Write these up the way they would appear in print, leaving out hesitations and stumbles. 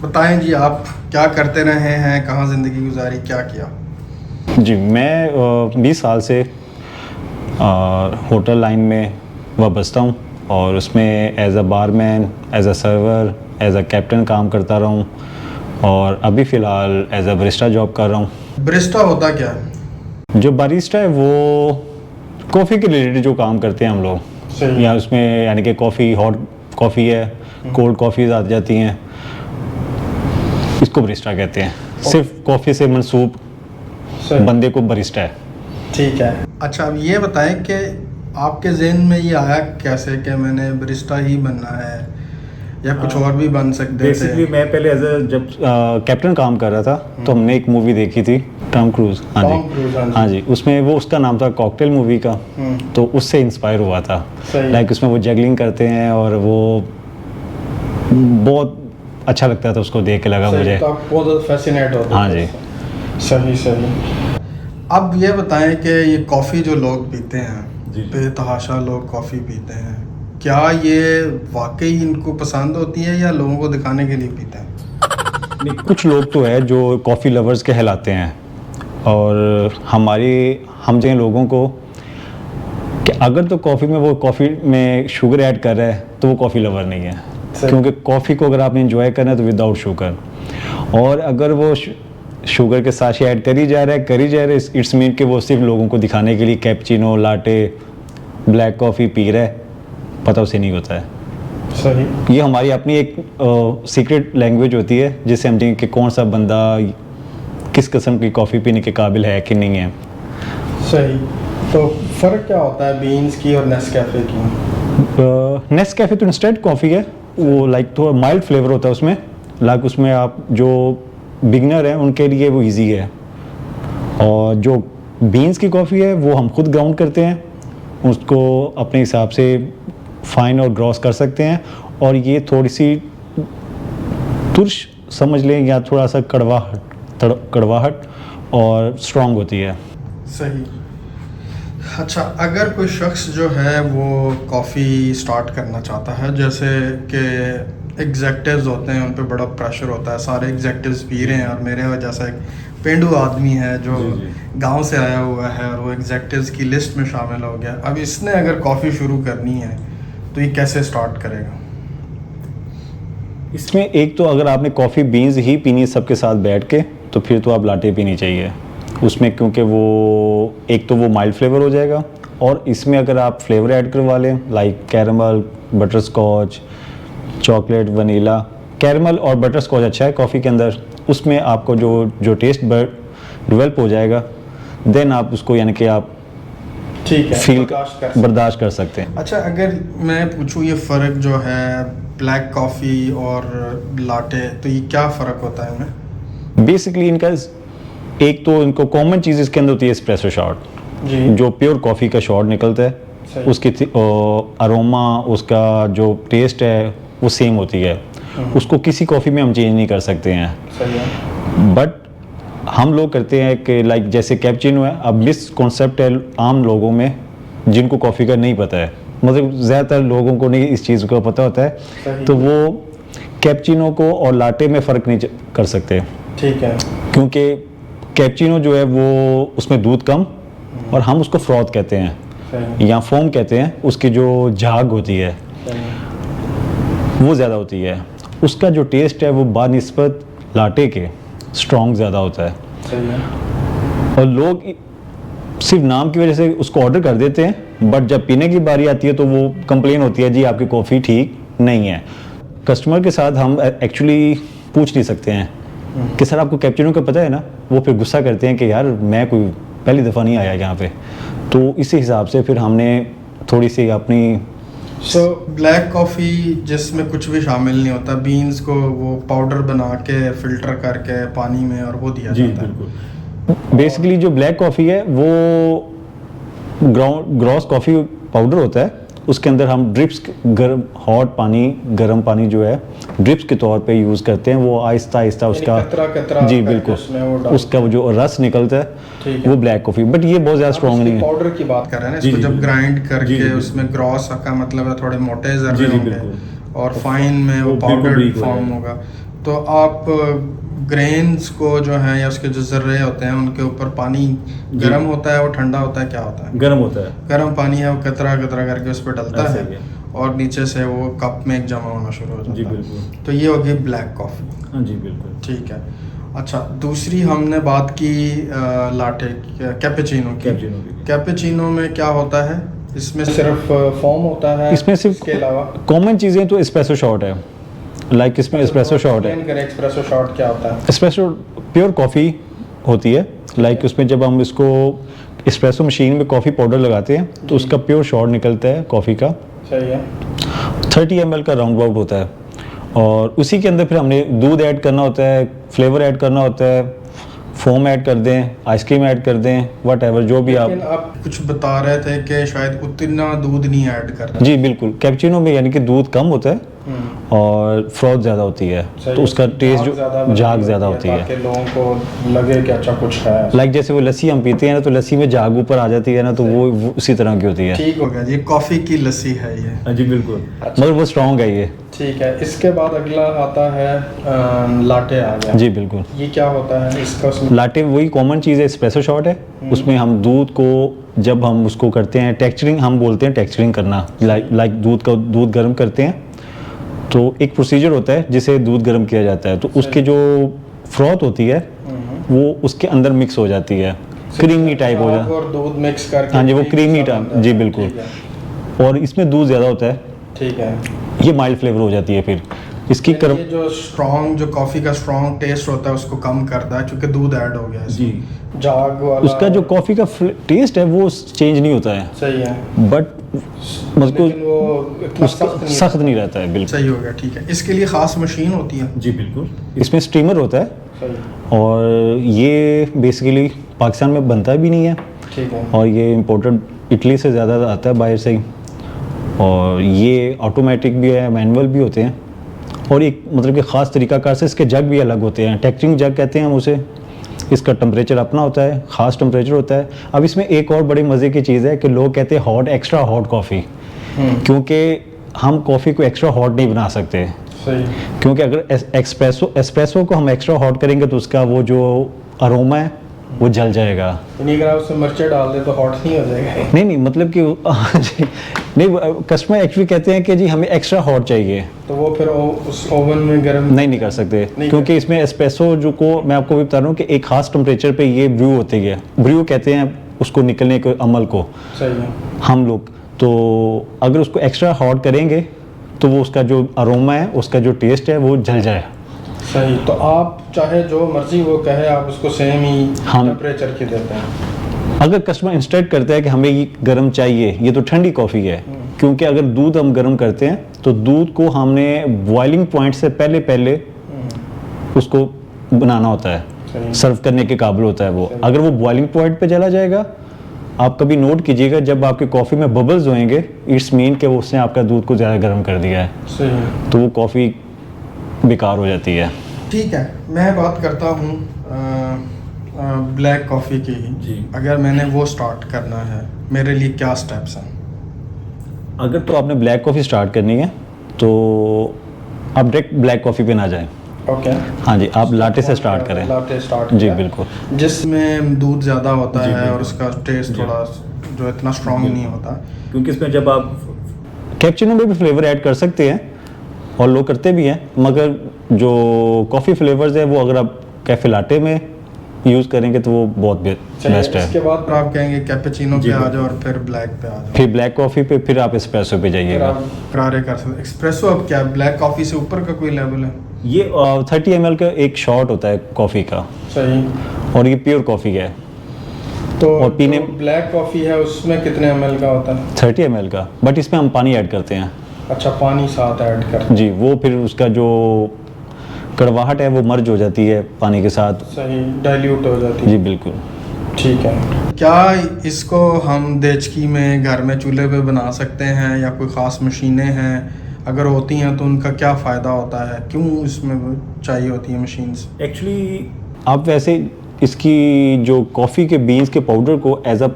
बताएं जी, आप क्या करते रहे हैं, कहाँ ज़िंदगी गुजारी, क्या किया? जी, मैं 20 साल से होटल लाइन में वाबस्ता हूँ और उसमें as a barman, as a server, as a captain काम करता रहा हूँ और अभी फ़िलहाल एज अ बरिस्टा जॉब कर रहा हूँ। बरिस्टा होता क्या है? जो बारिस्टा है वो कॉफ़ी के रिलेटेड जो काम करते हैं हम लोग, सही। या उसमें यानी कि कॉफ़ी, हॉट कॉफ़ी है, कोल्ड कॉफ़ीज़ आ जाती हैं, इसको बरिस्टा कहते हैं। सिर्फ कॉफ़ी से मंसूब सही। बंदे को बरिस्टा है। ठीक है। अच्छा, अब ये बताएं कि आपके ज़हन में ये आया कैसे कि मैंने बरिस्टा ही बनना है, या कुछ और भी बन सकते थे? बेसिकली मैं पहले एज अ जब कैप्टन काम कर रहा था तो हमने एक मूवी देखी थी, टॉम क्रूज। हाँ टॉम क्रूज, हाँ जी। हाँ जी, उसमें वो उसका नाम था कॉकटेल मूवी का, तो उससे इंस्पायर हुआ था। सही। लाइक उसमें वो जगलिंग करते हैं और वो बहुत अच्छा लगता था, उसको देख के लगा सही, मुझे। तो आप बहुत फैसिनेट होते हाँ थे जी। उससे। सही सही। अब ये बताएं कि ये कॉफ़ी जो लोग पीते हैं, जी, जी। बेतहाशा लोग कॉफ़ी पीते हैं, क्या ये वाकई इनको पसंद होती है या लोगों को दिखाने के लिए पीते हैं? नहीं, कुछ लोग तो है जो कॉफ़ी लवर्स कहलाते हैं और हम जैसे लोगों को कि अगर तो कॉफ़ी में वो कॉफ़ी में शुगर ऐड कर रहा है तो वो कॉफ़ी लवर नहीं है, क्योंकि कॉफ़ी को अगर आपने इंजॉय करना है तो विदाउट शुगर, और अगर वो शुगर के साथ ऐड करी जा रहा है इट्स मीन कि वो सिर्फ लोगों को दिखाने के लिए cappuccino, latte, black coffee P रहा है, पता उसे नहीं होता है। सही। ये हमारी अपनी एक सीक्रेट लैंग्वेज होती है जिससे हम देखें कि कौन सा बंदा किस किस्म की कॉफ़ी पीने के काबिल है कि नहीं है। सही। तो फ़र्क क्या होता है बीन्स की और नेस्कैफ़े की? नेस्कैफ़े तो इंस्टेंट कॉफ़ी है, वो लाइक थोड़ा माइल्ड फ्लेवर होता है उसमें, लाइक उसमें आप जो बिगनर हैं उनके लिए वो इजी है, और जो बीन्स की कॉफ़ी है वो हम खुद ग्राउंड करते हैं, उसको अपने हिसाब से फाइन और ग्रॉस कर सकते हैं, और ये थोड़ी सी तुर्श समझ लें या थोड़ा सा कड़वाहट और स्ट्रॉन्ग होती है। सही। अच्छा, अगर कोई शख्स जो है वो कॉफ़ी स्टार्ट करना चाहता है, जैसे कि एग्जेक्टिव्स होते हैं, उन पे बड़ा प्रेशर होता है, सारे एग्जेक्टिव्स पी रहे हैं, और मेरे जैसा एक पेंडू आदमी है जो गांव से आया हुआ है और वो एग्जेक्टिव्स की लिस्ट में शामिल हो गया, अब इसने अगर कॉफ़ी शुरू करनी है तो ये कैसे स्टार्ट करेगा? इसमें एक तो अगर आपने कॉफ़ी बीन्स ही पीनी है सबके साथ बैठ के, तो फिर तो आप लाटे पीनी चाहिए उसमें, क्योंकि वो एक तो वो माइल्ड फ्लेवर हो जाएगा, और इसमें अगर आप फ्लेवर ऐड करवा लें like caramel, butterscotch, chocolate, vanilla, caramel और बटर स्कॉच अच्छा है कॉफ़ी के अंदर, उसमें आपको जो टेस्ट डेवलप हो जाएगा, देन आप उसको यानी कि आप ठीक है, फील बर्दाश्त कर सकते हैं। अच्छा, अगर मैं पूछूं ये फ़र्क जो है ब्लैक कॉफ़ी और लाटे, तो ये क्या फ़र्क होता है इनमें? बेसिकली इनका एक तो इनको कॉमन चीज़ इसके अंदर होती है एस्प्रेसो शॉट, जो प्योर कॉफ़ी का शॉट निकलता है, उसकी अरोमा, उसका जो टेस्ट है वो सेम होती है, उसको किसी कॉफ़ी में हम चेंज नहीं कर सकते हैं। सही है। बट हम लोग करते हैं कि लाइक जैसे कैपुचिनो है, अब मिसकॉन्सेप्ट है आम लोगों में जिनको कॉफ़ी का नहीं पता है, मतलब ज़्यादातर लोगों को नहीं इस चीज़ का पता होता है, तो वो कैपुचिनो को और लाटे में फ़र्क नहीं कर सकते। ठीक है। क्योंकि कैपुचिनो जो है वो उसमें दूध कम, और हम उसको फ्रॉथ कहते हैं या फोम कहते हैं, उसकी जो झाग होती है वो ज़्यादा होती है, उसका जो टेस्ट है वो बानिस्बत लाटे के स्ट्रॉन्ग ज़्यादा होता है। सही है। और लोग सिर्फ नाम की वजह से उसको ऑर्डर कर देते हैं, बट जब पीने की बारी आती है तो वो कंप्लेन होती है जी आपकी कॉफ़ी ठीक नहीं है। कस्टमर के साथ हम एक्चुअली पूछ नहीं सकते हैं कि सर आपको कैपुचिनो का पता है ना, वो फिर गुस्सा करते हैं कि यार मैं कोई पहली दफ़ा नहीं आया यहाँ पे, तो इसी हिसाब से फिर हमने थोड़ी सी अपनी ब्लैक कॉफ़ी जिसमें कुछ भी शामिल नहीं होता, बीन्स को वो पाउडर बना के फिल्टर करके पानी में और वो दिया जाता है। बेसिकली जो ब्लैक कॉफ़ी है वो ग्रॉस कॉफ़ी पाउडर होता है, उसके अंदर हम ड्रिप्स गर्म पानी जो है ड्रिप्स के तौर पे यूज़ करते हैं, वो आहिस्ता आहिस्ता उसका कतरा जी बिल्कुल उसका वो जो रस निकलता है वो ब्लैक कॉफ़ी, बट ये बहुत ज़्यादा स्ट्रॉन्ग नहीं है। पाउडर की बात कर रहे हैं ना, इसको जब ग्राइंड करके उसमें ग्रॉस का मतलब है थोड़े मोटे जर्रे होंगे और फाइन में वो पाउडर फॉर्म होगा, तो आप ग्रेन्स को जो है या उसके जो जर्रे होते हैं उनके ऊपर पानी गर्म होता है, वो ठंडा होता है, क्या होता है? गर्म होता है। गर्म पानी है, वो कतरा कतरा करके उस पर डलता ऐसे है ही है। और नीचे से वो कप में एक जमा होना शुरू हो जाता जी है। बिल्कुल। तो ये होगी ब्लैक कॉफ़ी। हाँ जी बिल्कुल। ठीक है। अच्छा, दूसरी हमने बात की लाटे कैपेचिनो की। कैपेचिनो में क्या होता है? इसमें सिर्फ फोम होता है, इसमें सिर्फ इसके अलावा कॉमन चीज़ें तो एस्प्रेसो शॉट है, लाइक इसमें एस्प्रेसो शॉट है। एस्प्रेसो शॉट क्या होता है? एस्प्रेसो प्योर कॉफ़ी होती है, लाइक उसमें जब हम इसको एस्प्रेसो मशीन में कॉफ़ी पाउडर लगाते हैं तो उसका प्योर शॉट निकलता है कॉफ़ी का। सही है। 30 ml का राउंड अबाउट होता है और उसी के अंदर फिर हमने दूध ऐड करना होता है, फ्लेवर ऐड करना होता है, फोम ऐड कर दें, आइसक्रीम ऐड कर दें, वट एवर जो भी लेकिन आप कुछ बता रहे थे कि शायद उतना दूध नहीं ऐड करना। जी बिल्कुल, कैपुचिनो में यानी कि दूध कम होता है और फ्रॉथ ज़्यादा होती है, तो उसका टेस्ट जो झाग ज़्यादा होती है, ताकि लोगों को लगे कि अच्छा कुछ है। लाइक जैसे वो लस्सी हम पीते हैं ना, तो लस्सी में झाग ऊपर आ जाती है ना, तो वो उसी तरह की होती है। ठीक हो गया, ये कॉफ़ी की लस्सी है ये। जी बिल्कुल। मगर वो स्ट्रॉन्ग है ये। ठीक है। इसके बाद अगला आता है लाटे आ गया। जी बिल्कुल। ये क्या होता है इसका? उसमें लाटे वही कॉमन चीज़ है, एस्प्रेसो शॉट है। उसमें हम दूध को जब हम उसको करते हैं टेक्सचरिंग, हम बोलते हैं टेक्सचरिंग करना, लाइक दूध गर्म करते हैं तो एक प्रोसीजर होता है जिसे दूध गर्म किया जाता है, तो उसके जो फ्रॉथ होती है वो उसके अंदर मिक्स हो जाती है, क्रीमी टाइप हो जाता है और दूध मिक्स करके। हाँ जी, वो क्रीमी टाइप। जी बिल्कुल। और इसमें दूध ज़्यादा होता है। ठीक है। ये माइल्ड फ्लेवर हो जाती है। फिर इसकी ये जो स्ट्रॉन्ग, जो कॉफ़ी का स्ट्रॉन्ग टेस्ट होता है उसको कम करता है क्योंकि दूध ऐड हो गया है जी। जाग वाला उसका जो कॉफ़ी का टेस्ट है वो चेंज नहीं होता है। सही है। बट लेकिन वो इतना सख्त नहीं रहता है। बिल्कुल सही हो गया। ठीक है। इसके लिए ख़ास मशीन होती है? जी बिल्कुल। इसमें स्टीमर होता है सही। और ये बेसिकली पाकिस्तान में बनता भी नहीं है। ठीक है। और ये इम्पोर्टेड इटली से ज़्यादा आता है बाहर से ही। और ये ऑटोमेटिक भी है, मैनुअल भी होते हैं और एक मतलब कि ख़ास तरीक़ाकार से इसके जग भी अलग होते हैं, टेक्सचरिंग जग कहते हैं हम उसे। इसका टेम्परेचर अपना होता है, ख़ास टेम्परेचर होता है। अब इसमें एक और बड़ी मज़े की चीज़ है कि लोग कहते हैं हॉट, एक्स्ट्रा हॉट कॉफ़ी, क्योंकि हम कॉफ़ी को एक्स्ट्रा हॉट नहीं बना सकते। सही। क्योंकि अगर एस्प्रेसो को हम एक्स्ट्रा हॉट करेंगे तो उसका वो जो अरोमा है वो जल जाएगा। अगर आप उसमें मिर्चें डाल दे तो हॉट नहीं हो जाएगा? नहीं मतलब कि जी, नहीं, कस्टमर एक्चुअली कहते हैं कि जी हमें एक्स्ट्रा हॉट चाहिए, तो वो फिर उस ओवन में गर्म नहीं कर सकते क्योंकि इसमें एस्प्रेसो जो को मैं आपको भी बता रहा हूँ कि एक खास टेम्परेचर पे ये ब्रू होती है। ब्रू कहते हैं उसको निकलने के अमल को। सही है। हम लोग तो अगर उसको एक्स्ट्रा हॉट करेंगे तो वो उसका जो अरोमा है, उसका जो टेस्ट है वो जल जाए। सही। तो आप चाहे जो मर्जी वो कहे, आप उसको सेम ही टेम्परेचर की देते हैं? अगर कस्टमर इंस्ट्रक्ट करता है कि हमें ये गर्म चाहिए, ये तो ठंडी कॉफ़ी है, क्योंकि अगर दूध हम गर्म करते हैं तो दूध को हमने बॉइलिंग पॉइंट से पहले उसको बनाना होता है, सर्व करने के काबिल होता है वो। अगर वो बॉइलिंग पॉइंट पे चला जाएगा, आप कभी नोट कीजिएगा जब आपकी कॉफ़ी में बबल्स होंगे, इट्स मीन कि उसने आपका दूध को ज़्यादा गर्म कर दिया है। सही। तो वो कॉफ़ी बेकार हो जाती है। ठीक है। मैं बात करता हूँ ब्लैक कॉफ़ी की ही। जी। अगर मैंने वो स्टार्ट करना है, मेरे लिए क्या स्टेप्स हैं? अगर तो आपने ब्लैक कॉफ़ी स्टार्ट करनी है तो आप डायरेक्ट ब्लैक कॉफ़ी पे ना जाएं। ओके। हाँ जी, आप लाटे से स्टार्ट करें। लाटे स्टार्ट जी बिल्कुल। जिसमें दूध ज़्यादा होता है और उसका टेस्ट थोड़ा जो इतना स्ट्रॉन्ग नहीं होता, क्योंकि इसमें जब आप कैपुचिनो में भी फ्लेवर ऐड कर सकते हैं और लोग करते भी हैं, मगर जो कॉफ़ी फ्लेवर्स है वो अगर आप कैफे लाटे में यूज़ करेंगे तो वो बहुत बेस्ट है। इसके बाद आप कहेंगे कैपेचिनो पे आ जाओ और फिर ब्लैक पे आ जाओ, फिर ब्लैक कॉफ़ी पे, फिर आप एस्प्रेसो पे फिर जाइएगा। आप करारे कर सकते। एक्सप्रेसो अब क्या ब्लैक कॉफ़ी से ऊपर का कोई लेवल है? ये 30 ml का एक शॉट होता है कॉफ़ी का। सही। और ये प्योर कॉफ़ी है। तो और पीने ब्लैक कॉफ़ी है उसमें कितने ml का होता है? 30 ml का, बट इसमें हम पानी ऐड करते हैं। अच्छा, पानी साथ ऐड कर। जी, वो फिर उसका जो कड़वाहट है वो मर्ज हो जाती है पानी के साथ। सही, डाइल्यूट हो जाती है। जी बिल्कुल। ठीक है। क्या इसको हम देचकी में घर में चूल्हे पे बना सकते हैं या कोई ख़ास मशीनें हैं? अगर होती हैं तो उनका क्या फ़ायदा होता है? क्यों इसमें चाहिए होती है मशीन्स? एक्चुअली आप वैसे इसकी जो कॉफ़ी के बीन्स के पाउडर को एज अ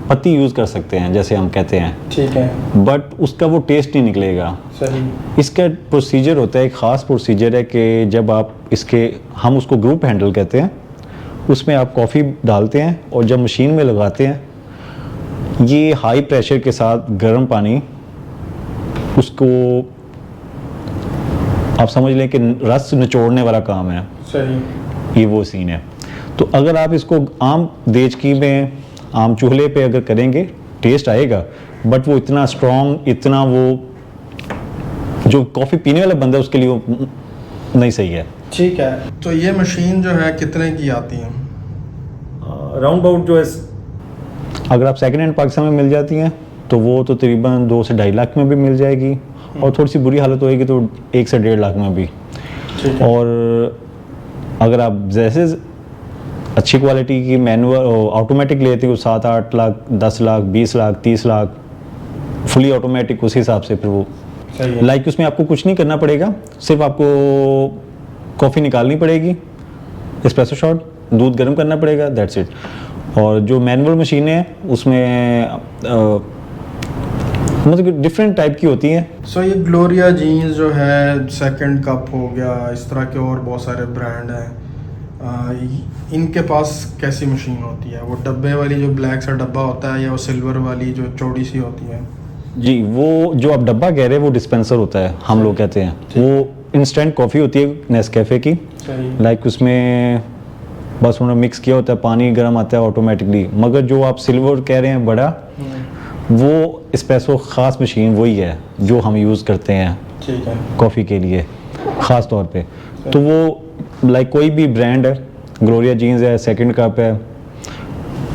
पत्ती यूज़ कर सकते हैं, जैसे हम कहते हैं। ठीक है। बट उसका वो टेस्ट नहीं निकलेगा। सही। इसका प्रोसीजर होता है, एक ख़ास प्रोसीजर है कि जब आप हम उसको ग्रुप हैंडल कहते हैं, उसमें आप कॉफ़ी डालते हैं और जब मशीन में लगाते हैं, ये हाई प्रेशर के साथ गर्म पानी उसको आप समझ लें कि रस निचोड़ने वाला काम है। सही। ये वो सीन है। तो अगर आप इसको आम देचकी में, आम चूल्हे पे अगर करेंगे, टेस्ट आएगा, बट वो इतना स्ट्रॉन्ग, इतना वो जो कॉफ़ी पीने वाला बंदा है उसके लिए वो नहीं सही है। ठीक है। तो ये मशीन जो है कितने की आती है? राउंड अबाउट जो है, अगर आप सेकंड हैंड पाकिस्तान में मिल जाती हैं तो वो तो तकरीबन 2 से 2.5 लाख में भी मिल जाएगी, और थोड़ी सी बुरी हालत होएगी तो 1 से 1.5 लाख में भी। ठीक है। और अगर आप जैसे अच्छी क्वालिटी की मैनुअल ऑटोमेटिक लेते हो 7-8 लाख, 10 लाख, 20 लाख, 30 लाख, फुली ऑटोमेटिक, उस हिसाब से फिर वो सही है। लाइक उसमें आपको कुछ नहीं करना पड़ेगा, सिर्फ आपको कॉफ़ी निकालनी पड़ेगी, एस्प्रेसो शॉट, दूध गर्म करना पड़ेगा, दैट्स इट। और जो मैनुअल मशीनें हैं उसमें मतलब डिफरेंट टाइप की होती हैं। सो ये ग्लोरिया जीन्स जो है, सेकंड कप हो गया, इस तरह के और बहुत सारे ब्रांड हैं, इनके पास कैसी मशीन होती है? वो डब्बे वाली जो ब्लैक सा डब्बा होता है, या वो सिल्वर वाली जो चौड़ी सी होती है? जी, वो जो आप डब्बा कह रहे हैं वो डिस्पेंसर होता है, हम लोग कहते हैं। वो इंस्टेंट कॉफ़ी होती है नेस्कैफ़े की, लाइक उसमें बस उन्होंने मिक्स किया होता है, पानी गर्म आता है ऑटोमेटिकली। मगर जो आप सिल्वर कह रहे हैं बड़ा, वो एस्प्रेसो ख़ास मशीन वही है जो हम यूज़ करते हैं ठीक है, कॉफ़ी के लिए ख़ास तौर पे। तो वो लाइक कोई भी ब्रांड है, ग्लोरिया जीन्स है, सेकंड कप है,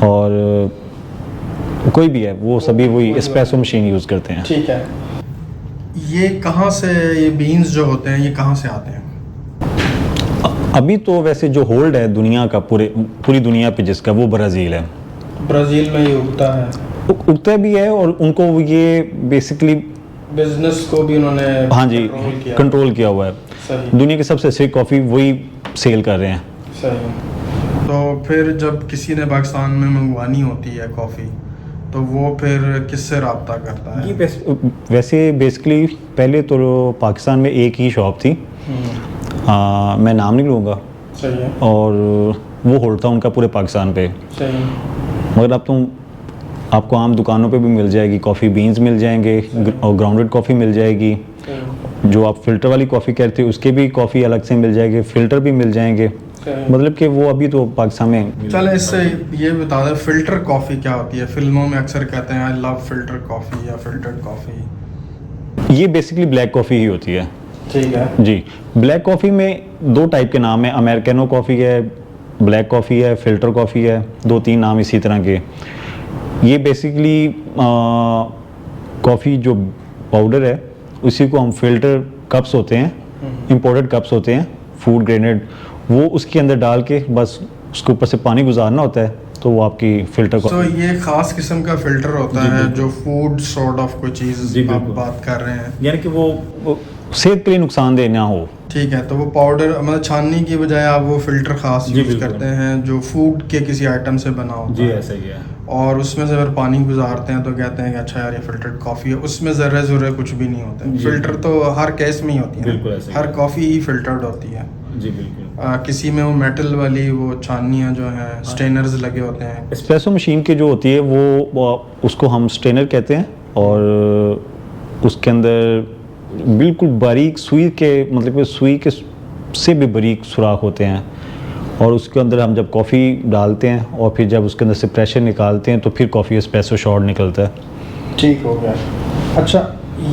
और कोई भी है, वो सभी वही एस्प्रेसो मशीन यूज़ करते हैं। ठीक है। ये कहाँ से, ये बीन्स जो होते हैं, ये कहाँ से आते हैं? अभी तो वैसे जो होल्ड है दुनिया का, पूरी दुनिया पे जिसका, वो ब्राज़ील है। ब्राज़ील में ही उगता है? उगता भी है, और उनको ये बेसिकली बिजनेस को भी उन्होंने हाँ जी कंट्रोल किया हुआ है। सही। दुनिया की सबसे अच्छी कॉफ़ी वही सेल कर रहे हैं। सही। तो फिर जब किसी ने पाकिस्तान में मंगवानी होती है कॉफ़ी, तो वो फिर किससे रब्ता करता है? वैसे बेसिकली पहले तो पाकिस्तान में एक ही शॉप थी, मैं नाम नहीं लूँगा। सही है। और वो होल्ड था उनका पूरे पाकिस्तान पे। सही। मगर अब आपको आम दुकानों पे भी मिल जाएगी, कॉफ़ी बीन्स मिल जाएंगे, और ग्राउंडेड कॉफ़ी मिल जाएगी। जो आप फ़िल्टर वाली कॉफ़ी कहते हो उसके भी कॉफ़ी अलग से मिल जाएगी, फ़िल्टर भी मिल जाएंगे। मतलब कि वो अभी तो पाकिस्तान में। चलो इससे ये बता दें, फ़िल्टर कॉफ़ी क्या होती है? फिल्मों में अक्सर कहते हैं आई लव फ़िल्टर कॉफ़ी या फ़िल्टर्ड कॉफ़ी। ये बेसिकली ब्लैक कॉफ़ी ही होती है। ठीक है जी। ब्लैक कॉफ़ी में 2 टाइप के नाम हैं, अमेरिकानो कॉफ़ी है, ब्लैक कॉफ़ी है, फ़िल्टर कॉफ़ी है, 2-3 नाम इसी तरह के। ये बेसिकली कॉफ़ी जो पाउडर है उसी को हम फ़िल्टर कप्स होते हैं, इंपोर्टेड कप्स होते हैं, फूड ग्रेडेड, वो उसके अंदर डाल के बस उसके ऊपर से पानी गुजारना होता है, तो वो आपकी फ़िल्टर तो ये ख़ास किस्म का फ़िल्टर होता है जो फूड सॉर्ट ऑफ कोई चीज़ आप बात कर रहे हैं, यानी कि वो सेहत के लिए नुकसानदेह ना हो। ठीक है। तो वो पाउडर मतलब छाननी की बजाय आप वो फ़िल्टर ख़ास यूज़ करते हैं जो फूड के किसी आइटम से बना होता है। ऐसा ही है। और उसमें से अगर पानी गुजारते हैं तो कहते हैं कि अच्छा यार ये फ़िल्टर्ड कॉफ़ी है, उसमें ज़र्रे कुछ भी नहीं होते। फ़िल्टर तो हर केस में ही होती है, हर कॉफ़ी ही फ़िल्टर्ड होती है। जी बिल्कुल। किसी में वो मेटल वाली वो छानियाँ जो हैं, स्ट्रेनर्स लगे होते हैं। एस्प्रेसो मशीन की जो होती है वो उसको हम स्ट्रेनर कहते हैं, और उसके अंदर बिल्कुल बारीक सुई के, मतलब कि सुई के से भी बारीक सुराख होते हैं, और उसके अंदर हम जब कॉफ़ी डालते हैं और फिर जब उसके अंदर से प्रेशर निकालते हैं तो फिर कॉफ़ी एस्प्रेसो शॉट निकलता है। ठीक हो गया। अच्छा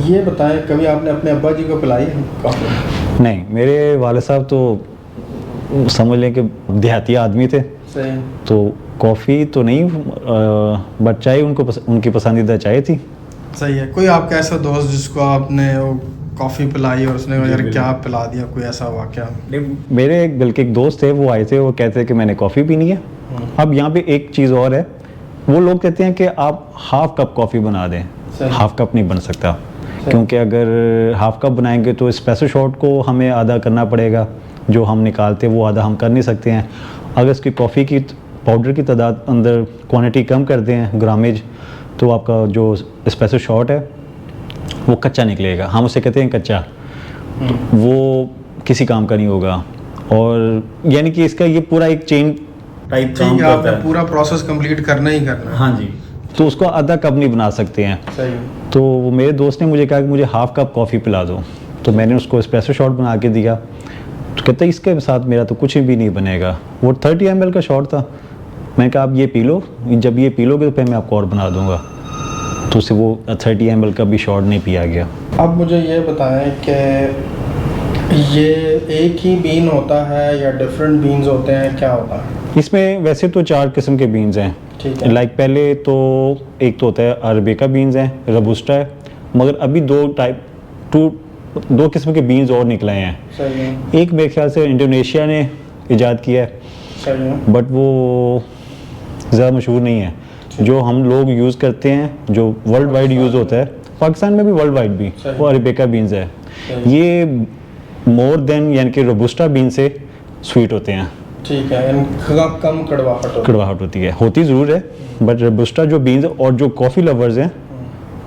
ये बताएं, कभी आपने अपने अब्बा जी को पिलाई है कॉफ़ी? नहीं, मेरे वाले साहब तो समझ लें कि देहाती आदमी थे। सही। तो कॉफ़ी तो नहीं, बट चाय उनकी पसंदीदा चाय थी। सही है। कोई आपका ऐसा दोस्त जिसको आपने वो कॉफ़ी पिलाई और उसने कहा यार क्या पिला दिया, कोई ऐसा वाक़या? मेरे बल्कि एक दोस्त थे, वो आए थे, वो कहते हैं कि मैंने कॉफ़ी पीनी है। अब यहाँ पे एक चीज़ और है, वो लोग कहते हैं कि आप हाफ़ कप कॉफ़ी बना दें, हाफ़ कप नहीं बन सकता, क्योंकि अगर हाफ़ कप बनाएंगे तो एस्प्रेसो शॉट को हमें आधा करना पड़ेगा, जो हम निकालते हैं वो आधा हम कर नहीं सकते हैं। अगर इसकी कॉफ़ी की पाउडर की तादाद अंदर क्वांटिटी कम कर दें, ग्रामेज, तो आपका जो एस्प्रेसो शॉट है वो कच्चा निकलेगा, हम उसे कहते हैं कच्चा, तो वो किसी काम का नहीं होगा। और यानी कि इसका ये पूरा एक चेन टाइप काम ठीक है, करता आपने है। पूरा प्रोसेस कंप्लीट करना ही करना है। हाँ जी, तो उसको आधा कप नहीं बना सकते हैं। सही। तो वो मेरे दोस्त ने मुझे कहा कि मुझे हाफ कप कॉफ़ी पिला दो, तो मैंने उसको एस्प्रेसो शॉट बना के दिया। तो कहता है इसके साथ मेरा तो कुछ भी नहीं बनेगा। वो 30 ml का शॉट था। मैंने कहा आप ये पी लो, जब ये पी लोगे तो फिर मैं आपको और बना दूंगा। तो उससे वो 30 ml का भी शॉट नहीं पिया गया। अब मुझे ये बताएं कि ये एक ही बीन होता है या डिफरेंट बीन्स होते हैं, क्या होता है? इसमें वैसे तो 4 किस्म के बीन्स हैं। ठीक है। लाइक पहले तो एक तो होता है अरबिका बीन्स हैं, रोबस्टा है, मगर अभी दो किस्म के बीन्स और निकले हैं। सही है। एक मेरे ख्याल से इंडोनेशिया ने इजाद किया है, सही है। बट वो ज़्यादा मशहूर नहीं है। जो हम लोग यूज़ करते हैं, जो वर्ल्ड वाइड यूज़ होता है, पाकिस्तान में भी वर्ल्ड वाइड भी, सही। वो अरबिका बीन्स है। सही। ये मोर देन यानी कि रोबस्टा बीन से स्वीट होते हैं, ठीक है, इनका कम कड़वाहट होती है। कड़वाहट होती है, होती ज़रूर है, बट रोबस्टा जो बीन्स और जो कॉफ़ी लवर्स हैं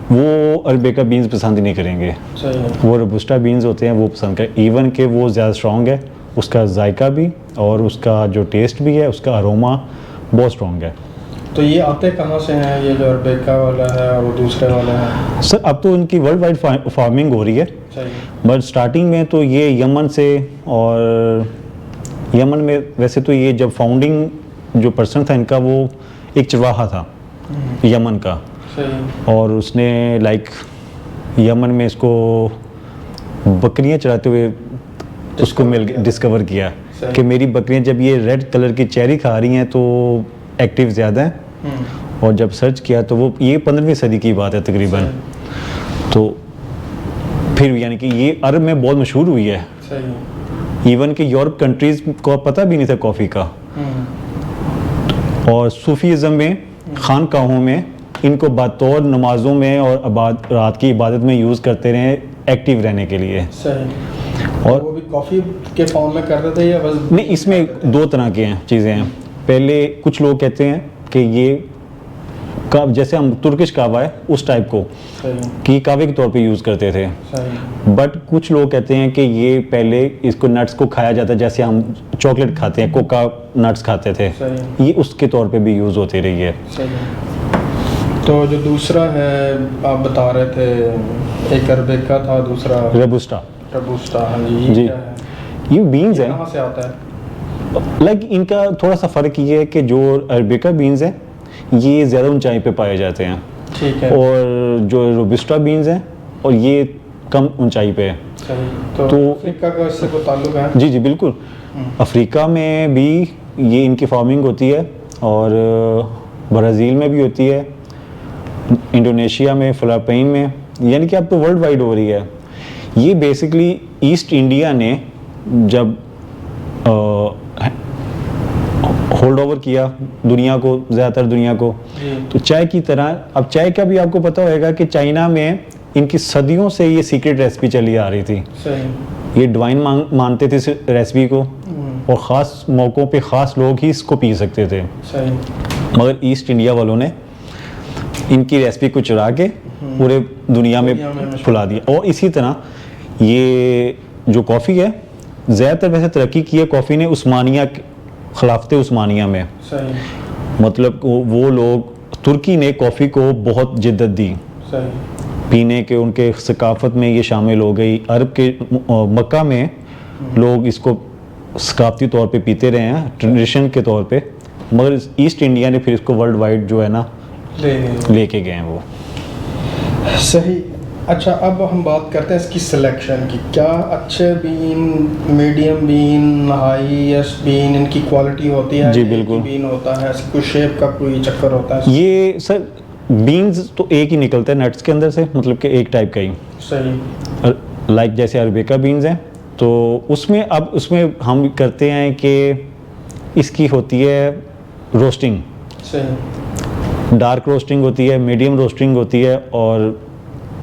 वो अरबिका बीन्स पसंद नहीं करेंगे। सही है। वो रोबस्टा बीन्स होते हैं वो पसंद करें, इवन के वो ज़्यादा स्ट्रॉन्ग है, उसका जायका भी और उसका जो टेस्ट भी है, उसका अरोमा बहुत स्ट्रॉन्ग है। तो ये आते कहाँ से हैं, ये जो अरबिका वाला है और वो दूसरे वाला है? सर अब तो उनकी वर्ल्ड वाइड फार्मिंग हो रही है, सही। बट स्टार्टिंग में तो ये यमन से, और यमन में वैसे तो ये जब फाउंडिंग जो पर्सन था इनका वो एक चरवाहा था यमन का, सही। और उसने लाइक यमन में इसको बकरियां चराते हुए उसको डिस्कवर किया सही। कि मेरी बकरियां जब ये रेड कलर की चेरी खा रही हैं तो एक्टिव ज़्यादा हैं। और जब सर्च किया तो वो ये 15वीं सदी की बात है तकरीबन। तो फिर यानी कि ये अरब में बहुत मशहूर हुई है, सही। इवन कि यूरोप कंट्रीज़ को पता भी नहीं था कॉफ़ी का। और सूफीज़म में खानकाहों में इनको बतौर नमाज़ों में और रात की इबादत में यूज़ करते रहे एक्टिव रहने के लिए। सही। और वो भी कॉफ़ी के फॉर्म में करते थे या बस? नहीं, इसमें 2 तरह के हैं चीज़ें हैं। पहले कुछ लोग कहते हैं कि ये जैसे हम तुर्किश कावा है उस टाइप को सही। कि कावे के तौर पे यूज़ करते थे, सही। बट कुछ लोग कहते हैं कि ये पहले इसको नट्स को खाया जाता है जैसे हम चॉकलेट खाते हैं, कोका नट्स खाते थे, सही। ये उसके तौर पे भी यूज़ होती रही है। सही। तो जो दूसरा है आप बता रहे थे, एक अरबिका था, दूसरा रोबस्टा। रोबस्टा। हाँ जी, ये जी, क्या है? ये बीन्स हैं। कहाँ से आता है? लाइक इनका थोड़ा सा फ़र्क ये है कि जो अरबिका बीन्स हैं ये ज़्यादा ऊंचाई पे पाए जाते हैं, ठीक है। और जो रोबस्टा बीन्स हैं और ये कम ऊंचाई पे है। सही। तो अफ्रीका का इससे कोई ताल्लुक है? जी जी बिल्कुल, अफ्रीका में भी ये इनकी फार्मिंग होती है, और ब्राज़ील में भी होती है, इंडोनेशिया में, फ़िलिपाइन में, यानी कि अब तो वर्ल्ड वाइड हो रही है। ये बेसिकली ईस्ट इंडिया ने जब होल्ड ओवर किया दुनिया को, ज़्यादातर दुनिया को, तो चाय की तरह, अब चाय का भी आपको पता होगा कि चाइना में इनकी सदियों से ये सीक्रेट रेसिपी चली आ रही थी। सही। ये डिवाइन मानते थे इस रेसिपी को, और ख़ास मौक़ों पे ख़ास लोग ही इसको पी सकते थे। सही। मगर ईस्ट इंडिया वालों ने इनकी रेसिपी को चुरा के पूरे दुनिया में फैला दिया। और इसी तरह ये जो कॉफ़ी है ज़्यादातर वैसे तरक्की की है कॉफ़ी ने उस्मानिया, खिलाफत उस्मानिया में। सही। मतलब वो लोग, तुर्की ने कॉफ़ी को बहुत जिद्दत दी, सही। पीने के उनके सकाफत में ये शामिल हो गई। अरब के मक्का में लोग इसको सकाफती तौर पे पीते रहे हैं, ट्रेडिशन के तौर पे, मगर ईस्ट इंडिया ने फिर इसको वर्ल्ड वाइड जो है ना लेके गए हैं वो। सही। अच्छा, अब हम बात करते हैं इसकी सिलेक्शन की। क्या अच्छे bean, medium bean, highest bean, इनकी क्वालिटी होती है? जी बिल्कुल। बीन होता है, कोई शेप का कोई चक्कर होता है? ये सर बीन्स तो एक ही निकलता है नट्स के अंदर से, मतलब कि एक टाइप का ही। सही। लाइक जैसे अरबिका बीन्स हैं तो उसमें हम करते हैं कि इसकी होती है रोस्टिंग। सही। डार्क रोस्टिंग होती है, मीडियम रोस्टिंग होती है, और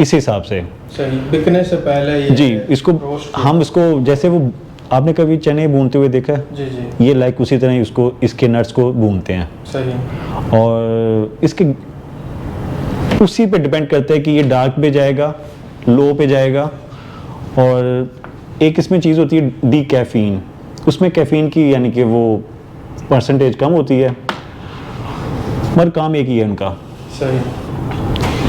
इस हिसाब से सही बिकने से पहले ये जी इसको हम इसको, जैसे वो आपने कभी चने भूनते हुए देखा है? जी जी। ये लाइक उसी तरह उसको, इसके नट्स को भूनते हैं। सही। और इसके उसी पे डिपेंड करता है कि ये डार्क पे जाएगा लो पे जाएगा। और एक इसमें चीज़ होती है डी कैफ़ीन, उसमें कैफ़ीन की यानी कि वो परसेंटेज कम होती है, मगर काम एक ही है उनका। सही।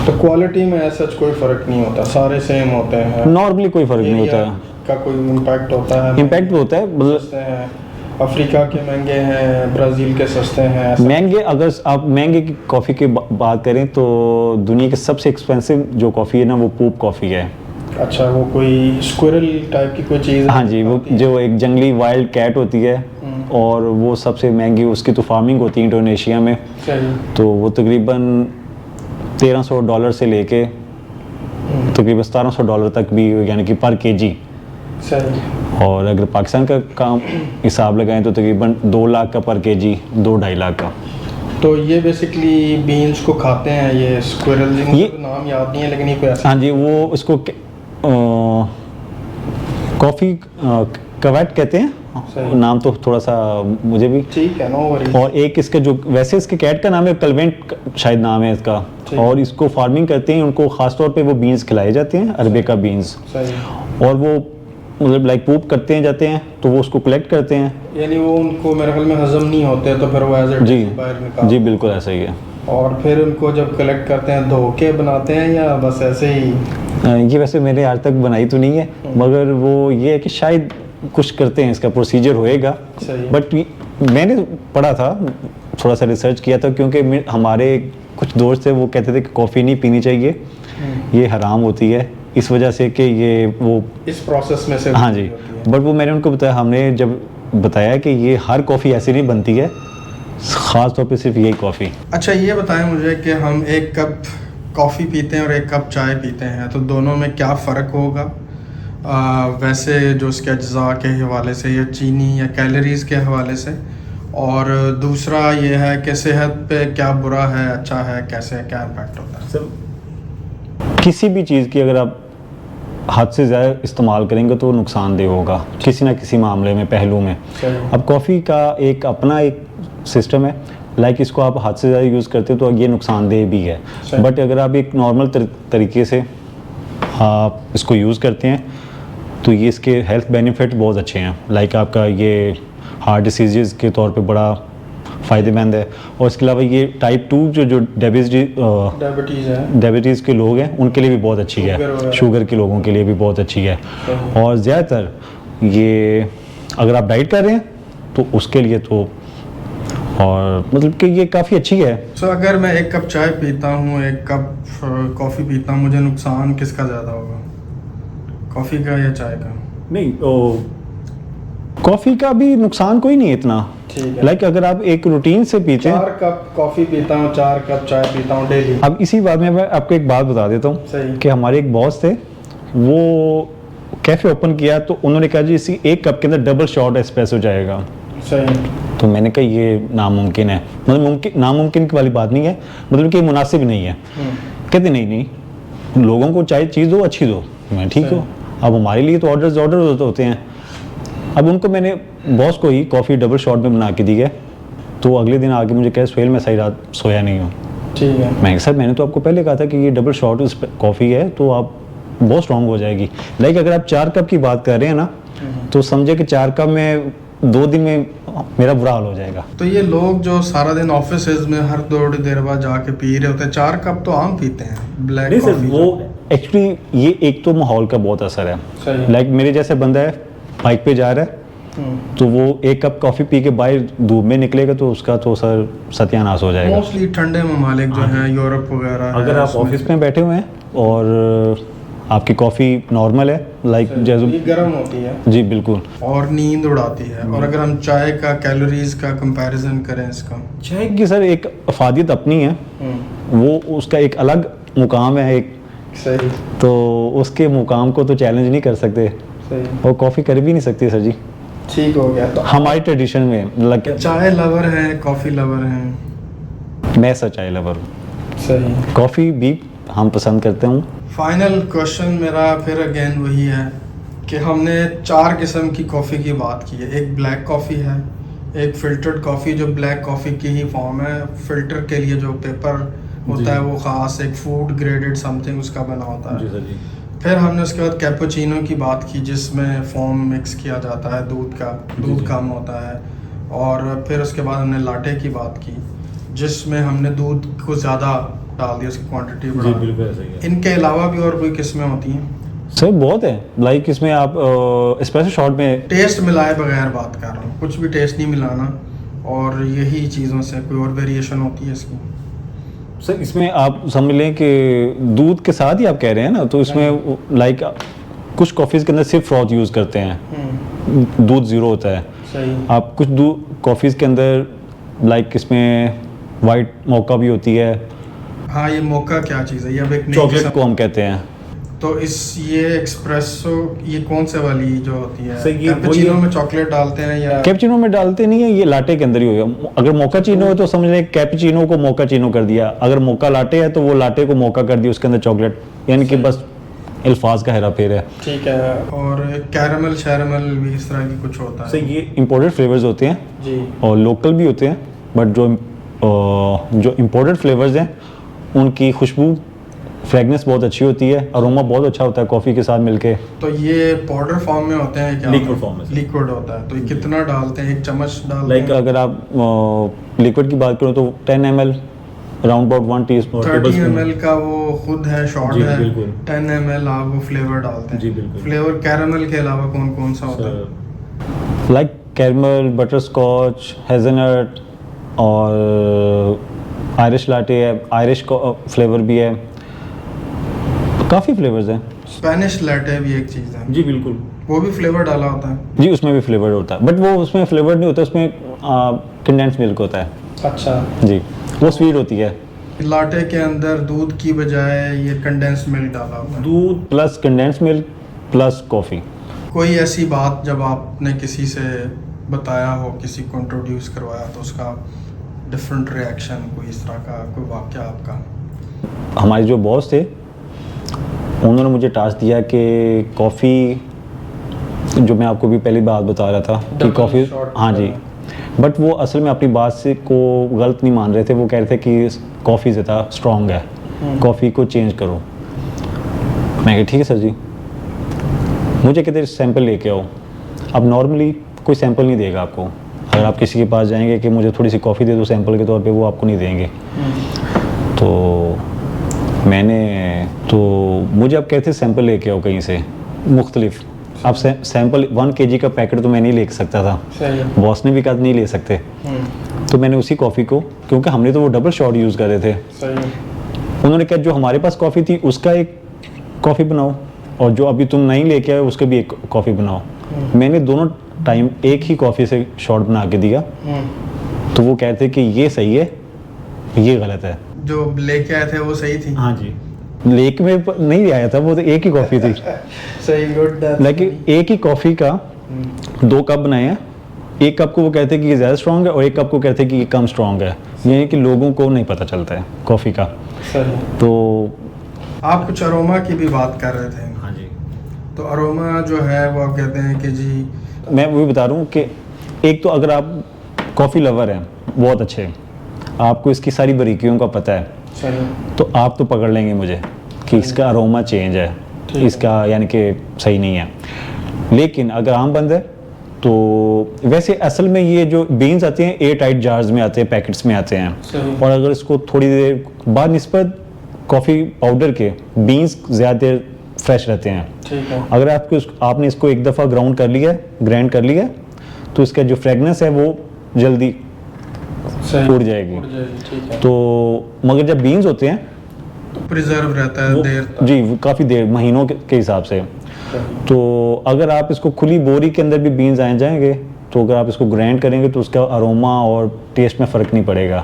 तो क्वालिटी में ऐसा कोई फ़र्क नहीं होता, सारे सेम होते हैं? नॉर्मली कोई फ़र्क नहीं होता है। का कोई इम्पैक्ट होता है? इम्पैक्ट होता है, मतलब सस्ते हैं, अफ्रीका के महंगे हैं, ब्राज़ील के सस्ते हैं, ऐसा? महंगे, अगर आप महंगे की कॉफ़ी की बात करें तो दुनिया के सबसे एक्सपेंसिव जो कॉफ़ी है ना वो पूप कॉफ़ी है। अच्छा, वो कोई स्क्विरल टाइप की कोई चीज़? हाँ जी, वो जो एक जंगली वाइल्ड कैट होती है और वो सबसे महंगी, उसकी तो फार्मिंग होती है इंडोनेशिया में। सही। तो वो तकरीबन $1300 से लेके तकरीबन $1700 तक भी, यानी कि पर केजी। सही। और अगर पाकिस्तान का काम हिसाब लगाएं तो तकरीबन 2 लाख का पर केजी, 2-2.5 लाख का। तो ये बेसिकली बीन्स को खाते हैं ये स्क्विरल? जी, मुझे तो नाम याद नहीं है लेकिन ये कोई ऐसा। हाँ जी, वो इसको कॉफ़ी कवेट कहते हैं, नाम तो थोड़ा सा मुझे भी ठीक है, नो वरीज। और एक इसका जो वैसे इसके कैट का नाम है कलवेंट शायद नाम है इसका, और इसको फार्मिंग करते हैं, उनको ख़ास तौर पे वो बीन्स खिलाए जाते हैं, अरबिका बीन्स। सही। और वो मतलब लाइक पूप करते हैं जाते हैं तो वो उसको कलेक्ट करते हैं, यानी वो उनको मेरे ख्याल में हजम नहीं होते तो फिर वो एज जी बाहर निकाल। जी बिल्कुल ऐसा ही है। और फिर उनको जब कलेक्ट करते हैं धो के बनाते हैं या बस ऐसे ही? ये वैसे मैंने आज तक बनाई तो नहीं है, मगर वो ये है कि शायद कुछ करते हैं, इसका प्रोसीजर होएगा। बट मैंने पढ़ा था, थोड़ा सा रिसर्च किया था, क्योंकि हमारे कुछ दोस्त थे वो कहते थे कि कॉफ़ी नहीं पीनी चाहिए, ये हराम होती है, इस वजह से कि ये वो इस प्रोसेस में से। हाँ जी, बट वो मैंने उनको बताया, हमने जब बताया कि ये हर कॉफ़ी ऐसी नहीं बनती है, ख़ास तौर पे सिर्फ यही कॉफ़ी। अच्छा, ये बताएं मुझे कि हम एक कप कॉफ़ी पीते हैं और एक कप चाय पीते हैं तो दोनों में क्या फ़र्क होगा? वैसे जो इसके अज्जा के हवाले से या चीनी या कैलोरीज़ के हवाले से, और दूसरा ये है कि सेहत पे क्या बुरा है, अच्छा है, कैसे, क्या इम्पैक्ट होता है? सर, किसी भी चीज़ की अगर आप हद से ज़्यादा इस्तेमाल करेंगे तो नुकसानदेह होगा किसी ना किसी मामले में, पहलू में। अब कॉफ़ी का एक अपना एक सिस्टम है, लाइक इसको आप हद से ज़्यादा यूज़ करते हो तो ये नुकसानदेह भी है, बट अगर आप एक नॉर्मल तरीके से आप इसको यूज़ करते हैं तो ये इसके हेल्थ बेनिफिट बहुत अच्छे हैं। लाइक आपका ये हार्ट डिसीज़ के तौर पे बड़ा फ़ायदेमंद है, और इसके अलावा ये टाइप 2 जो डायबिटीज़ के लोग हैं उनके लिए भी बहुत अच्छी है, शुगर के लोगों के लिए भी बहुत अच्छी है। और ज़्यादातर ये अगर आप डाइट कर रहे हैं तो उसके लिए तो, और मतलब कि ये काफ़ी अच्छी है। तो अगर मैं एक कप चाय पीता हूँ, एक कप कॉफ़ी पीता हूँ, मुझे नुकसान किसका ज़्यादा होगा, कॉफ़ी का या चाय का? नहीं, कॉफ़ी का भी नुकसान कोई नहीं है इतना। लाइक अगर आप एक रूटीन से पीते हैं, 4 कप कॉफ़ी पीता हूँ, 4 कप चाय पीता हूँ डेली। अब इसी बात में मैं आपको एक बात बता देता हूँ कि हमारे एक बॉस थे, वो कैफ़े ओपन किया तो उन्होंने कहा जी इसी एक कप के अंदर डबल शॉट एस्प्रेसो जाएगा। सही। तो मैंने कहा ये नामुमकिन है, मतलब नामुमकिन की वाली बात नहीं है, मतलब कि मुनासिब नहीं है। कहते नहीं लोगों को चाहे चीज़ दो अच्छी दो, मैं ठीक हो, अब हमारे लिए तो ऑर्डर होते हैं। अब उनको मैंने बॉस को ही कॉफ़ी डबल शॉट में बना के दी है, तो अगले दिन आके मुझे कहा सुहेल मैं सही रात सोया नहीं हूँ। ठीक है। मैं सर मैंने तो आपको पहले कहा था कि ये डबल शॉट कॉफ़ी है तो आप बहुत स्ट्रॉन्ग हो जाएगी। लाइक अगर आप 4 कप की बात कर रहे हैं ना, तो समझे कि 4 कप में 2 दिन में मेरा बुरा हाल हो जाएगा। तो ये लोग जो सारा दिन ऑफिस में हर थोड़ी देर बाद जाके पी रहे होते हैं, 4 कप तो आम पीते हैं ब्लैक कॉफ़ी। वो एक्चुअली ये एक तो माहौल का बहुत असर है। लाइक मेरे जैसे बंदा है बाइक पे जा रहा है तो वो 1 कप कॉफ़ी पी के बाहर धूप में निकलेगा तो उसका तो सर सत्यानाश हो जाएगा। मोस्टली ठंडे ममालिक जो हैं, यूरोप वगैरह, अगर आप ऑफिस में बैठे हुए हैं और आपकी कॉफ़ी नॉर्मल है, लाइक जैसे गर्म होती है, जी बिल्कुल, और नींद उड़ाती है। और अगर हम चाय का कैलोरीज का कंपैरिजन करें, इसका चाय की सर एक अफादियत अपनी है, वो उसका एक अलग मुकाम है एक। सही। तो उसके मुकाम को तो चैलेंज नहीं कर सकते। सही। और कॉफ़ी कर भी नहीं सकती सर जी। ठीक हो गया। तो हमारी ट्रेडिशन में लग चाय लवर हैं, कॉफ़ी लवर हैं? मैं सर चाय लवर हूँ। सही। कॉफ़ी भी हम पसंद करते हूँ। फाइनल क्वेश्चन मेरा फिर अगेन वही है कि हमने 4 किस्म की कॉफ़ी की बात की है। एक ब्लैक कॉफ़ी है, एक फ़िल्टर्ड कॉफ़ी जो ब्लैक कॉफ़ी की ही फॉर्म है, फ़िल्टर के लिए जो पेपर होता है वो ख़ास एक फूड ग्रेडेड समथिंग उसका बना होता है। फिर हमने उसके बाद कैपुचिनो की बात की जिसमें फोम मिक्स किया जाता है दूध कम होता है, और फिर उसके बाद हमने लाटे की बात की जिसमें हमने दूध को ज़्यादा डाल दिया, उसकी क्वांटिटी बढ़ा दी। इनके अलावा भी और कोई किस्में होती हैं? सर बहुत है, लाइक इसमें आप स्पेशल शॉट में टेस्ट मिलाए बगैर बात कर रहा हूँ, कुछ भी टेस्ट नहीं मिलाना, और यही चीज़ों से कोई और वेरिएशन होती है इसकी? सर इसमें आप समझ लें कि दूध के साथ ही आप कह रहे हैं ना, तो इसमें लाइक कुछ कॉफ़ीज़ के अंदर सिर्फ फ्रॉथ यूज़ करते हैं, दूध ज़ीरो होता है। सही। आप कुछ कॉफ़ीज़ के अंदर लाइक इसमें वाइट मोका भी होती है। हाँ, ये मोका क्या चीज़ है? ये अब एक नई चॉकलेट किस्म- को हम कहते हैं। तो ये एक्सप्रेसो ये कौन से वाली जो होती है? सर, ये कैपुचिनो में चॉकलेट डालते हैं या? कैपुचिनो में डालते नहीं है, ये लाटे के अंदर ही होगा। अगर मोका चीनो है तो समझ लें कैपुचिनो को मोका चीनो कर दिया, अगर मोका लाटे है तो वो लाटे को मोका कर दिया, उसके अंदर चॉकलेट, यानी कि बस अल्फाज का हेरा फेर है। ठीक है। और कैरमल शैरमल भी इस तरह की कुछ होता है? सर ये इंपोर्टेड फ्लेवर्स होते हैं जी। और लोकल भी होते हैं, बट जो इंपोर्टेड फ्लेवर्स हैं उनकी खुशबू फ्रेगनेंस बहुत अच्छी होती है, अरोमा बहुत अच्छा होता है कॉफ़ी के साथ मिलके। तो ये पाउडर फॉर्म में होते हैं क्या? Liquid form में। लिक्विड होता है। तो ये कितना डालते हैं? 1 चम्मच डालते लाइक हैं? अगर आप लिक्विड की बात करो तो 10 ml round about 1 teaspoon. 30 ml का वो खुद है शॉर्ट जी, है, बिल्कुल। 10 ml आप वो फ्लेवर डालते हैं? जी, बिल्कुल। फ्लेवर कैरमल के अलावा कौन कौन सा होता है? Like caramel, butterscotch, hazelnut और आयरिश लाटे है, आयरिश फ्लेवर भी है, काफ़ी फ्लेवर्स हैं। स्पेनिश लैटे भी एक चीज़ है, जी बिल्कुल। वो भी फ्लेवर डाला होता है? जी उसमें भी फ्लेवर होता है, बट वो उसमें फ्लेवर नहीं होता, उसमें कंडेंस मिल्क होता है। अच्छा जी वो स्वीट होती है। लाटे के अंदर दूध की बजाय ये कंडेंस्ड मिल्क डाला होता है? दूध plus condense milk plus coffee. कोई ऐसी बात जब आपने किसी से बताया हो, किसी को इंट्रोड्यूस करवाया, तो उसका डिफरेंट रिएक्शन, कोई इस तरह का कोई वाक़या आपका? हमारे जो बॉस थे उन्होंने मुझे टास्क दिया कि कॉफ़ी, जो मैं आपको भी पहली बात बता रहा था कि Double कॉफ़ी, shot हाँ जी, बट वो असल में अपनी बात से को गलत नहीं मान रहे थे। वो कह रहे थे कि कॉफ़ी ज़्यादा स्ट्रॉन्ग है, कॉफ़ी को चेंज करो। मैं कहा ठीक है सर जी। मुझे कहते सैंपल लेके आओ। अब नॉर्मली कोई सैंपल नहीं देगा आपको, अगर आप किसी के पास जाएंगे कि मुझे थोड़ी सी कॉफ़ी दे दो सैंपल के तौर पे, वो आपको नहीं देंगे। तो मुझे अब कहते सैंपल लेके आओ कहीं से मुख्तलिफ। अब सैंपल 1 kg का पैकेट तो मैं नहीं ले सकता था, बॉस ने भी कहा नहीं ले सकते। तो मैंने उसी कॉफ़ी को, क्योंकि हमने तो वो डबल शॉट यूज़ कर रहे थे, उन्होंने कहा जो हमारे पास कॉफ़ी थी उसका एक कॉफ़ी बनाओ, और जो अभी तुम नहीं लेके आए उसका भी एक कॉफ़ी बनाओ। मैंने दोनों टाइम एक ही कॉफ़ी से शॉट बना के दिया। तो वो कहते कि ये सही है, ये गलत है। जो लेके आए थे वो सही थी? हाँ जी, लेक में नहीं आया था वो, तो एक ही कॉफ़ी थी। सही, गुड। लेकिन एक ही कॉफ़ी का 2 कप बनाए हैं। एक कप को वो कहते हैं कि ये ज़्यादा स्ट्रॉन्ग है और एक कप को कहते हैं कि ये कम स्ट्रॉन्ग है, यानी कि लोगों को नहीं पता चलता है कॉफ़ी का। सही। तो आप कुछ अरोमा की भी बात कर रहे थे? हाँ जी, तो अरोमा जो है वो आप कहते हैं कि जी, मैं वही बता रहा हूँ कि एक तो अगर आप कॉफ़ी लवर हैं बहुत अच्छे, आपको इसकी सारी बारीकियों का पता है, सही, तो आप तो पकड़ लेंगे मुझे कि इसका अरोमा चेंज है, इसका यानी कि सही नहीं है। लेकिन अगर आम बंद है तो वैसे असल में ये जो बीन्स आते हैं एयर टाइट जार्स में आते हैं, पैकेट्स में आते हैं, और अगर इसको थोड़ी देर बाद निस्बत कॉफ़ी पाउडर के बीन्स ज़्यादा देर फ्रेश रहते हैं। ठीक है। अगर आपने इसको एक दफ़ा ग्राइंड कर लिया तो इसका जो फ्रेगनेंस है वो जल्दी उड़ जाएगी। ठीक है। तो मगर जब बीन्स होते हैं प्रिजर्व रहता है देर तक। जी काफ़ी देर, महीनों के हिसाब से। तो अगर आप इसको खुली बोरी के अंदर भी बीन्स आ जाएंगे, तो अगर आप इसको ग्राइंड करेंगे तो उसका अरोमा और टेस्ट में फ़र्क नहीं पड़ेगा,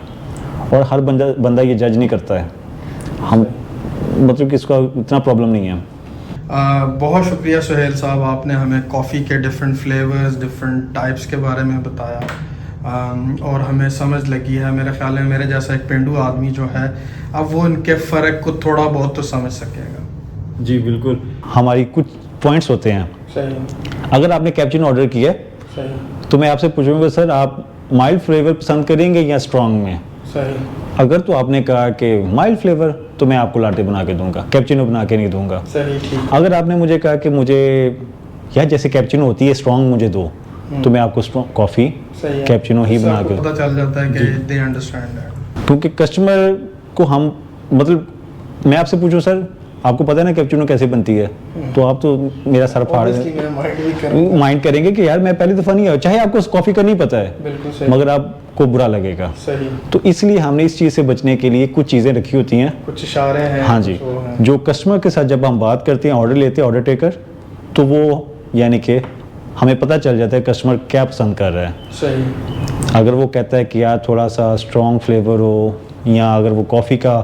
और हर बंदा ये जज नहीं करता है। हम मतलब कि इसका इतना प्रॉब्लम नहीं है। बहुत शुक्रिया सुहेल साहब, आपने हमें कॉफ़ी के डिफरेंट फ्लेवर्स, डिफरेंट टाइप्स के बारे में बताया, और हमें समझ लगी है। मेरे ख्याल में मेरे जैसा एक पेंडू आदमी जो है, अब वो इनके फ़र्क को थोड़ा बहुत तो समझ सकेगा। जी बिल्कुल। हमारी कुछ पॉइंट्स होते हैं। सही। अगर आपने कैपुचिनो ऑर्डर किया है सही। तो मैं आपसे पूछूंगा सर आप माइल्ड फ्लेवर पसंद करेंगे या स्ट्रॉन्ग में? सही अगर तो आपने कहा कि माइल्ड फ्लेवर तो मैं आपको लाटे बना के दूंगा, कैपुचिनो बना के नहीं दूंगा। सही ठीक। अगर आपने मुझे कहा कि मुझे यार जैसे कैपुचिनो होती है स्ट्रॉन्ग मुझे दो, तो मैं आपको स्ट्रॉन्ग कॉफ़ी सही है। कैपुचिनो ही इससे बना आपको के, पता चल जाता है कि दे अंडरस्टैंड दैट। क्योंकि कस्टमर को हम मतलब मैं आपसे पूछूं सर आपको पता है ना कैपुचिनो कैसे बनती है, तो आप तो मेरा सर फाड़ Obviously मैं माइंड भी करूँगा। माइंड करेंगे कि यार मैं पहली दफ़ा नहीं आया, चाहे आपको कॉफ़ी का नहीं पता है बिल्कुल सही। मगर आपको बुरा लगेगा। सही। तो इसलिए हमने इस चीज़ से बचने के लिए कुछ चीज़ें रखी होती हैं। कुछ इशारे हैं। हाँ जी, कुछ वो हैं। जो कस्टमर के साथ जब हम बात करते हैं, ऑर्डर लेते हैं ऑर्डर टेकर, तो वो यानी कि हमें पता चल जाता है कस्टमर क्या पसंद कर रहा है। सही। अगर वो कहता है कि यार थोड़ा सा स्ट्रॉन्ग फ्लेवर हो, या अगर वो कॉफ़ी का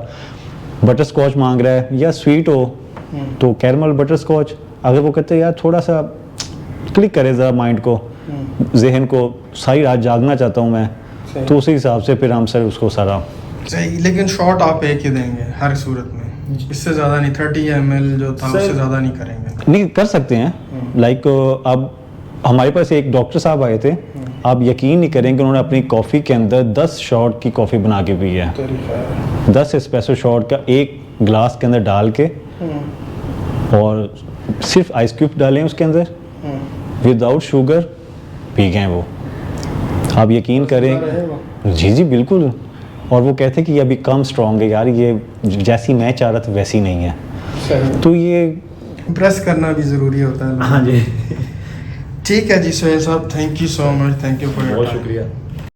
बटर स्कॉच मांग रहा है या स्वीट हो तो कैरमल बटर स्कॉच, अगर वो कहते हैं यार थोड़ा सा क्लिक करे ज़रा माइंड को, जहन को, सारी रात जागना चाहता हूँ मैं, सही। तो उसी हिसाब से फिर हम सर उसको सारा सही। लेकिन शॉट आप एक ही देंगे हर सूरत में, इससे ज़्यादा नहीं। 30 ml जो था उससे ज़्यादा नहीं करेंगे। नहीं कर सकते हैं। लाइक अब हमारे पास एक डॉक्टर साहब आए थे, आप यकीन नहीं करेंगे उन्होंने अपनी कॉफ़ी के अंदर 10 शॉट की कॉफ़ी बना के पी है। 10 एस्प्रेसो शॉट का एक गिलास के अंदर डाल के, और सिर्फ आइस क्यूब डालें उसके अंदर, विदाउट शुगर पी गए वो। आप यकीन करें, जी जी बिल्कुल। और वो कहते कि ये अभी कम स्ट्रॉन्ग है यार, ये जैसी मैं चाह रहा था वैसी नहीं है। सही। तो ये इम्प्रेस करना भी ज़रूरी होता है। हाँ जी, ठीक है जी सुहेल साहब, thank you so much, thank you for your बहुत टाइम। शुक्रिया।